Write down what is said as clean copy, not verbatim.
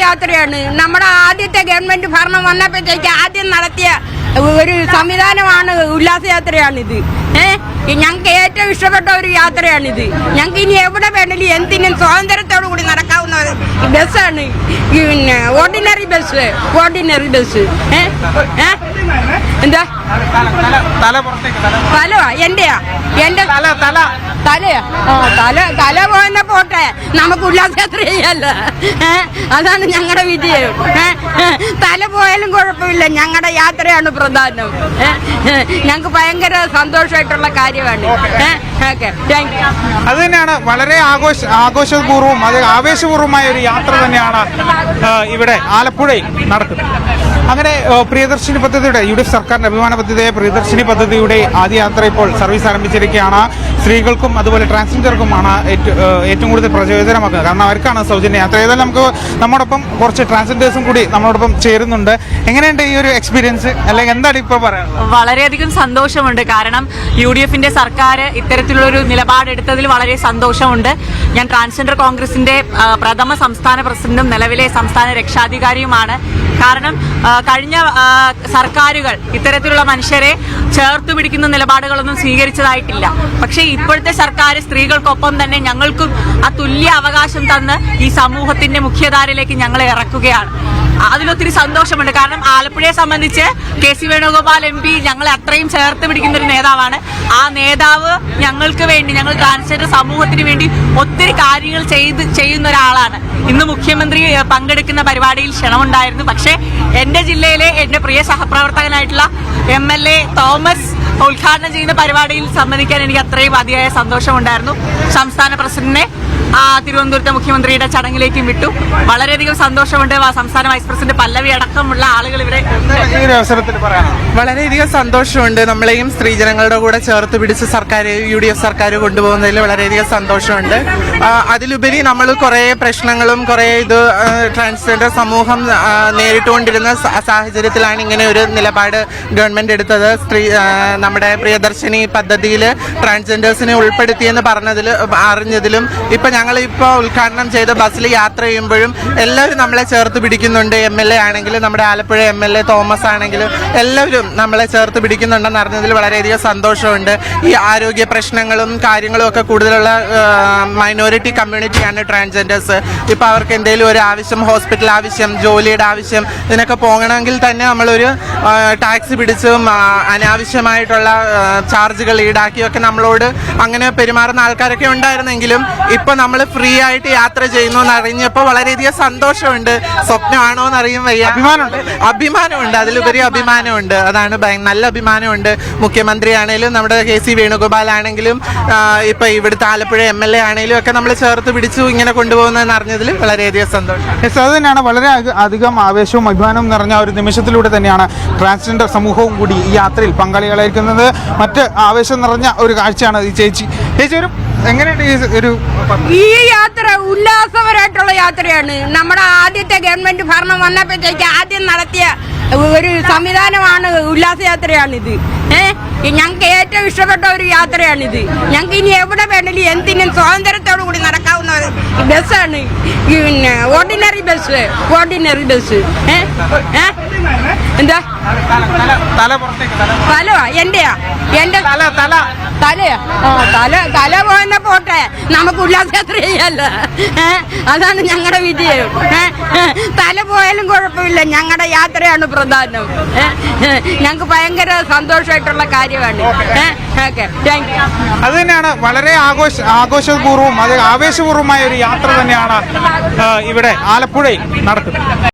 യാത്രയാണ്. നമ്മുടെ ആദ്യത്തെ ഗവൺമെന്റ് ഭരണം വന്നപ്പോഴത്തേക്ക് ആദ്യം നടത്തിയ ഒരു സംവിധാനമാണ് ഉല്ലാസയാത്രയാണിത്. ഞങ്ങൾക്ക് ഏറ്റവും ഇഷ്ടപ്പെട്ട ഒരു യാത്രയാണിത്. ഞങ്ങൾക്ക് ഇനി എവിടെ വേണമെങ്കിലും എന്തിനും സ്വാതന്ത്ര്യത്തോടു കൂടി നടക്കാവുന്ന ബസ്സാണ് പിന്നെ ഓർഡിനറി ബസ്. എന്താ തലവാ എന്റെയാ എന്റെ തലയാ തല പോയെന്ന പോട്ടെ, നമുക്ക് ഉല്ലാസയാത്ര ചെയ്യല്ലോ. അതാണ് ഞങ്ങളുടെ വിജയം. തല പോയാലും കുഴപ്പമില്ല, ഞങ്ങളുടെ യാത്രയാണ് പ്രധാനം. ഞങ്ങൾക്ക് ഭയങ്കര സന്തോഷമായിട്ടുള്ള കാര്യമാണ്. Okay, thank you. അത് തന്നെയാണ് വളരെ ആഘോഷപൂർവ്വം ആവേശപൂർവ്വമായ ഒരു യാത്ര തന്നെയാണ് ഇവിടെ ആലപ്പുഴയിൽ നടക്കുന്നത്. അങ്ങനെ പ്രിയദർശിനി പദ്ധതിയുടെ UDF സർക്കാരിന്റെ അഭിമാന പദ്ധതിയായ പ്രിയദർശിനി പദ്ധതിയുടെ ആദ്യ യാത്ര ഇപ്പോൾ സർവീസ് ആരംഭിച്ചിരിക്കുകയാണ്. സ്ത്രീകൾക്കും അതുപോലെ ട്രാൻസ്ജെൻഡർക്കുമാണ് ഏറ്റവും കൂടുതൽ പ്രചോദനമാക്കുന്നത്. കാരണം അവർക്കാണ് സൗജന്യ യാത്ര. ഏതായാലും നമുക്ക് നമ്മോടൊപ്പം കുറച്ച് ട്രാൻസ്ജെൻഡേഴ്സും കൂടി നമ്മളോടൊപ്പം ചേരുന്നുണ്ട്. എങ്ങനെയുണ്ട് ഈ ഒരു എക്സ്പീരിയൻസ്, അല്ലെങ്കിൽ എന്താണ് ഇപ്പോൾ പറയാനുള്ളത്? വളരെയധികം സന്തോഷമുണ്ട്. കാരണം UDFന്റെ സർക്കാർ ഇത്തരത്തിലുള്ളൊരു നിലപാടെടുത്തതിൽ വളരെ സന്തോഷമുണ്ട്. ഞാൻ ട്രാൻസ്ജെൻഡർ കോൺഗ്രസിന്റെ പ്രഥമ സംസ്ഥാന പ്രസിഡന്റും നിലവിലെ സംസ്ഥാന രക്ഷാധികാരിയുമാണ്. കാരണം കഴിഞ്ഞ സർക്കാരുകൾ ഇത്തരത്തിലുള്ള മനുഷ്യരെ ചേർത്ത് പിടിക്കുന്ന നിലപാടുകളൊന്നും സ്വീകരിച്ചതായിട്ടില്ല. പക്ഷേ ഇപ്പോഴത്തെ സർക്കാർ സ്ത്രീകൾക്കൊപ്പം തന്നെ ഞങ്ങൾക്കും ആ തുല്യ അവകാശം തന്ന് ഈ സമൂഹത്തിന്റെ മുഖ്യധാരയിലേക്ക് ഞങ്ങളെ ഇറക്കുകയാണ്. അതിലൊത്തിരി സന്തോഷമുണ്ട്. കാരണം ആലപ്പുഴയെ സംബന്ധിച്ച് KC വേണുഗോപാൽ MP ഞങ്ങളെ അത്രയും ചേർത്ത് പിടിക്കുന്ന ഒരു നേതാവാണ്. ആ നേതാവ് ഞങ്ങൾക്ക് വേണ്ടി, ഞങ്ങൾ ട്രാൻസ്ജെൻഡർ സമൂഹത്തിന് വേണ്ടി ഒത്തിരി കാര്യങ്ങൾ ചെയ്യുന്ന ഒരാളാണ്. ഇന്ന് മുഖ്യമന്ത്രി പങ്കെടുക്കുന്ന പരിപാടിയിൽ ക്ഷണമുണ്ടായിരുന്നു. പക്ഷേ എന്റെ ജില്ലയിലെ എന്റെ പ്രിയ സഹപ്രവർത്തകനായിട്ടുള്ള MLA തോമസ് ഉദ്ഘാടനം ചെയ്യുന്ന പരിപാടിയിൽ സംബന്ധിക്കാൻ എനിക്ക് അത്രയും അതിയായ സന്തോഷമുണ്ടായിരുന്നു. സംസ്ഥാന പ്രസിഡന്റിനെ തിരുവനന്തപുരത്തെ മുഖ്യമന്ത്രിയുടെ ചടങ്ങിലേക്കും വിട്ടു. വളരെയധികം സന്തോഷമുണ്ട്. സംസ്ഥാന വൈസ് പ്രസിഡന്റ് പല്ലവി അടക്കമുള്ള ആളുകൾ ഇവിടെ. വളരെയധികം സന്തോഷമുണ്ട്. നമ്മളെയും സ്ത്രീജനങ്ങളുടെ കൂടെ ചേർത്ത് പിടിച്ച് UDF സർക്കാർ കൊണ്ടുപോകുന്നതിൽ വളരെയധികം സന്തോഷമുണ്ട്. അതിലുപരി നമ്മൾ കുറേ പ്രശ്നങ്ങളും കുറേ ട്രാൻസ്ജെൻഡർ സമൂഹം നേരിട്ടുകൊണ്ടിരുന്ന സാഹചര്യത്തിലാണ് ഇങ്ങനെ ഒരു നിലപാട് ഗവൺമെന്റ് എടുത്തത്. നമ്മുടെ പ്രിയദർശിനി പദ്ധതിയിൽ ട്രാൻസ്ജെൻഡേഴ്സിനെ ഉൾപ്പെടുത്തിയെന്ന് അറിഞ്ഞതിലും ഇപ്പം ഞങ്ങളിപ്പോൾ ഉദ്ഘാടനം ചെയ്ത ബസ്സിൽ യാത്ര ചെയ്യുമ്പോഴും എല്ലാവരും നമ്മളെ ചേർത്ത് പിടിക്കുന്നുണ്ട്. MLA ആണെങ്കിലും നമ്മുടെ ആലപ്പുഴ MLA തോമസ് ആണെങ്കിലും എല്ലാവരും നമ്മളെ ചേർത്ത് പിടിക്കുന്നുണ്ടെന്ന് അറിഞ്ഞതിൽ വളരെയധികം സന്തോഷമുണ്ട്. ഈ ആരോഗ്യ പ്രശ്നങ്ങളും കാര്യങ്ങളും ഒക്കെ കൂടുതലുള്ള മൈനോറിറ്റി കമ്മ്യൂണിറ്റിയാണ് ട്രാൻസ്ജെൻഡേഴ്സ്. ഇപ്പോൾ അവർക്ക് എന്തെങ്കിലും ഒരു ആവശ്യം, ഹോസ്പിറ്റൽ ആവശ്യം, ജോലിയുടെ ആവശ്യം, ഇതിനൊക്കെ പോകണമെങ്കിൽ തന്നെ നമ്മളൊരു ടാക്സി പിടിച്ചും അനാവശ്യമായിട്ടുള്ള ചാർജുകൾ ഈടാക്കിയൊക്കെ നമ്മളോട് അങ്ങനെ പെരുമാറുന്ന ആൾക്കാരൊക്കെ ഉണ്ടായിരുന്നെങ്കിലും ഇപ്പൊ നമ്മൾ ഫ്രീ ആയിട്ട് യാത്ര ചെയ്യുന്നു എന്ന് അറിഞ്ഞപ്പോൾ വളരെയധികം സന്തോഷമുണ്ട്. സ്വപ്നമാണോ എന്നറിയും വയ്യ. അഭിമാനമുണ്ട്. അതിലുപരി അഭിമാനമുണ്ട്. അതാണ് നല്ല അഭിമാനമുണ്ട്. മുഖ്യമന്ത്രി ആണെങ്കിലും നമ്മുടെ KC വേണുഗോപാൽ ആണെങ്കിലും ഇപ്പൊ ഇവിടുത്തെ ആലപ്പുഴ MLA ആണെങ്കിലും ഒക്കെ നമ്മൾ ചേർത്ത് പിടിച്ചു ഇങ്ങനെ കൊണ്ടുപോകുന്നതെന്ന് അറിഞ്ഞതിൽ വളരെയധികം സന്തോഷം. അത് തന്നെയാണ് വളരെ അധികം ആവേശവും അഭിമാനവും നിറഞ്ഞ ഒരു നിമിഷത്തിലൂടെ തന്നെയാണ് ട്രാൻസ്ജെൻഡർ സമൂഹവും കൂടി ഈ യാത്രയിൽ പങ്കാളികളായിരിക്കുന്നത്. മറ്റ് ആവേശം നിറഞ്ഞ ഒരു കാഴ്ചയാണ് ഈ ചേച്ചി ഒരു എങ്ങനെയുണ്ട് ഈ യാത്ര? ഉല്ലാസപരമായിട്ടുള്ള യാത്രയാണ്. നമ്മുടെ ആദ്യത്തെ ഗവൺമെന്റ് ഭരണം വന്നപ്പോഴത്തേക്ക് ആദ്യം നടത്തിയ ഒരു സംവിധാനമാണ് ഉല്ലാസയാത്രയാണിത്. ഞങ്ങൾക്ക് ഏറ്റവും ഇഷ്ടപ്പെട്ട ഒരു യാത്രയാണിത്. ഞങ്ങൾക്ക് ഇനി എവിടെ വേണമെങ്കിലും എന്തിനും സ്വാതന്ത്ര്യത്തോടു കൂടി നടക്കാവുന്ന ബസ്സാണ് പിന്നെ ഓർഡിനറി ബസ്. എന്താ തലവാ എന്റെയാ തലയാ തല പോയെന്ന പോട്ടെ, നമുക്ക് ഉല്ലാസയാത്ര ചെയ്യല്ലോ. അതാണ് ഞങ്ങളുടെ വിജയം. തല പോയാലും കുഴപ്പമില്ല, ഞങ്ങളുടെ യാത്രയാണ് പ്രധാനം. ഞങ്ങൾക്ക് ഭയങ്കര സന്തോഷമായിട്ടുള്ള കാര്യമാണ്. Okay, thank you. അത് തന്നെയാണ് വളരെ ആഘോഷപൂർവ്വം ആവേശപൂർവ്വമായ ഒരു യാത്ര തന്നെയാണ് ഇവിടെ ആലപ്പുഴയിൽ നടക്കുന്നത്.